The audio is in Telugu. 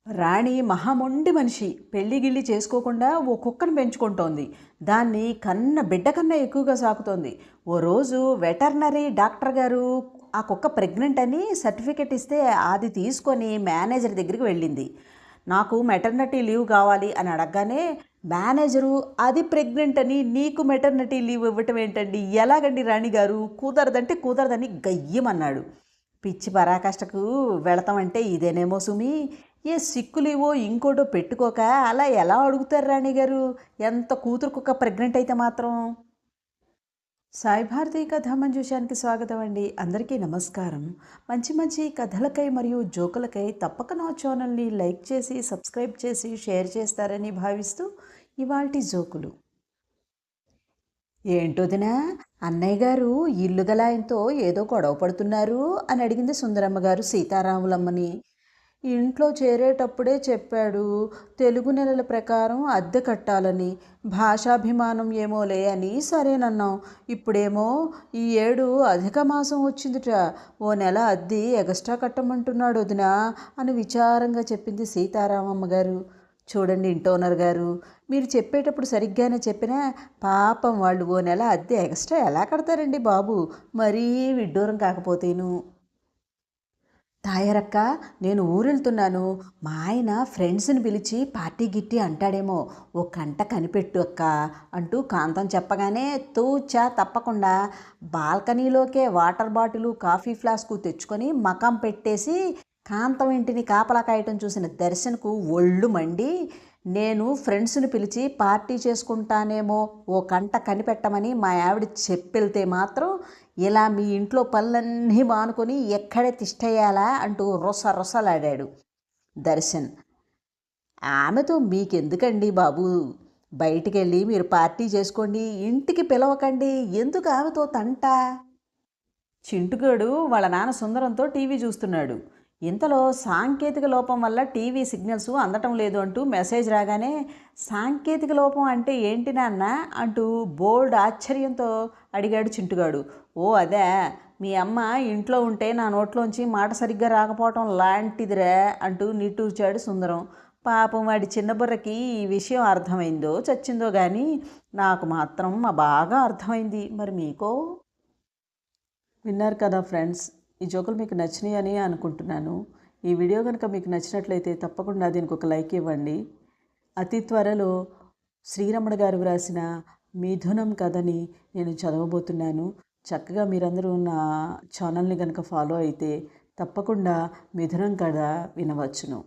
రాణి మహామొండి మనిషి పెళ్లి గిళ్ళి చేసుకోకుండా ఓ కుక్కను పెంచుకుంటోంది. దాన్ని కన్న బిడ్డ కన్నా ఎక్కువగా సాకుతోంది. ఓ రోజు వెటర్నరీ డాక్టర్ గారు ఆ కుక్క ప్రెగ్నెంట్ అని సర్టిఫికెట్ ఇస్తే అది తీసుకొని మేనేజర్ దగ్గరికి వెళ్ళింది. నాకు మెటర్నిటీ లీవ్ కావాలి అని అడగగానే మేనేజరు అది ప్రెగ్నెంట్ అని నీకు మెటర్నిటీ లీవ్ ఇవ్వటం ఏంటండి, ఎలాగండి రాణి గారు, కుదరదంటే కుదరదని గయ్యమన్నాడు. పిచ్చి పరాకాష్ఠకు వెళతామంటే ఇదేనేమో సుమి, ఏ సిక్కులేవో ఇంకోటో పెట్టుకోక అలా ఎలా అడుగుతారు రాణిగారు, ఎంత కూతురు కుక్క ప్రెగ్నెంట్ అయితే మాత్రం. సాయి భారతి కథామంజూషానికి స్వాగతం అండి. అందరికీ నమస్కారం. మంచి మంచి కథలకై మరియు జోకులకై తప్పక నా ఛానల్ని లైక్ చేసి సబ్స్క్రైబ్ చేసి షేర్ చేస్తారని భావిస్తూ ఇవాల్టి జోకులు. ఏంటోదినా, అన్నయ్య గారు ఇల్లు గలాయంతో ఏదో గొడవ పడుతున్నారు అని అడిగింది సుందరమ్మ గారు సీతారాములమ్మని. ఇంట్లో చేరేటప్పుడే చెప్పాడు తెలుగు నెలల ప్రకారం అద్దె కట్టాలని. భాషాభిమానం ఏమోలే అని సరేనన్నాం. ఇప్పుడేమో ఈ ఏడు అధిక మాసం వచ్చిందిట, ఓ నెల అద్దె ఎగస్ట్రా కట్టమంటున్నాడు వదినా అని విచారంగా చెప్పింది సీతారామమ్మ గారు. చూడండి ఇంటోనర్ గారు, మీరు చెప్పేటప్పుడు సరిగ్గానే చెప్పినా పాపం వాళ్ళు ఓ నెల అద్దె ఎక్స్ట్రా ఎలా కడతారండి బాబు, మరీ విడ్డూరం కాకపోతేను. తాయారక్క, నేను ఊరెళ్తున్నాను, మా ఆయన ఫ్రెండ్స్ని పిలిచి పార్టీ గిట్టి అంటాడేమో, ఓ కంట కనిపెట్టు అక్క అంటూ కాంతం చెప్పగానే తూచా తప్పకుండా బాల్కనీలోకే వాటర్ బాటిలు కాఫీ ఫ్లాస్కు తెచ్చుకొని మకం పెట్టేసి కాంతం ఇంటిని కాపలా కాయటం చూసిన దర్శన్కు ఒళ్ళు మండి, నేను ఫ్రెండ్స్ని పిలిచి పార్టీ చేసుకుంటానేమో ఓ కంట కనిపెట్టమని మా ఆవిడ చెప్పెళ్తే మాత్రం ఇలా మీ ఇంట్లో పనులన్నీ మానుకొని ఎక్కడే తిష్టయ్యాలా అంటూ రొసలాడాడు దర్శన్. ఆమెతో మీకెందుకండి బాబు, బయటికెళ్ళి మీరు పార్టీ చేసుకోండి, ఇంటికి పిలవకండి, ఎందుకు ఆమెతో తంట. చింటుగాడు వాళ్ళ నాన్న సుందరంతో టీవీ చూస్తున్నాడు. ఇంతలో సాంకేతిక లోపం వల్ల టీవీ సిగ్నల్స్ అందటం లేదు అంటూ మెసేజ్ రాగానే, సాంకేతిక లోపం అంటే ఏంటి నాన్న అంటూ బోల్డ్ ఆశ్చర్యంతో అడిగాడు చింటుగాడు. ఓ అదే, మీ అమ్మ ఇంట్లో ఉంటే నా నోట్లోంచి మాట సరిగ్గా రాకపోవటం లాంటిదిరా అంటూ నిట్టూర్చాడు సుందరం. పాపం వాడి చిన్న బుర్రకి ఈ విషయం అర్థమైందో చచ్చిందో కానీ నాకు మాత్రం బాగా అర్థమైంది. మరి మీకో? విన్నారు కదా ఫ్రెండ్స్, ఈ జోకులు మీకు నచ్చినాయి అని అనుకుంటున్నాను. ఈ వీడియో కనుక మీకు నచ్చినట్లయితే తప్పకుండా దీనికి ఒక లైక్ ఇవ్వండి. అతి త్వరలో శ్రీరమణ గారు వ్రాసిన మిథునం కథని నేను చదవబోతున్నాను. చక్కగా మీరందరూ నా ఛానల్ని కనుక ఫాలో అయితే తప్పకుండా మిథునం కథ వినవచ్చును.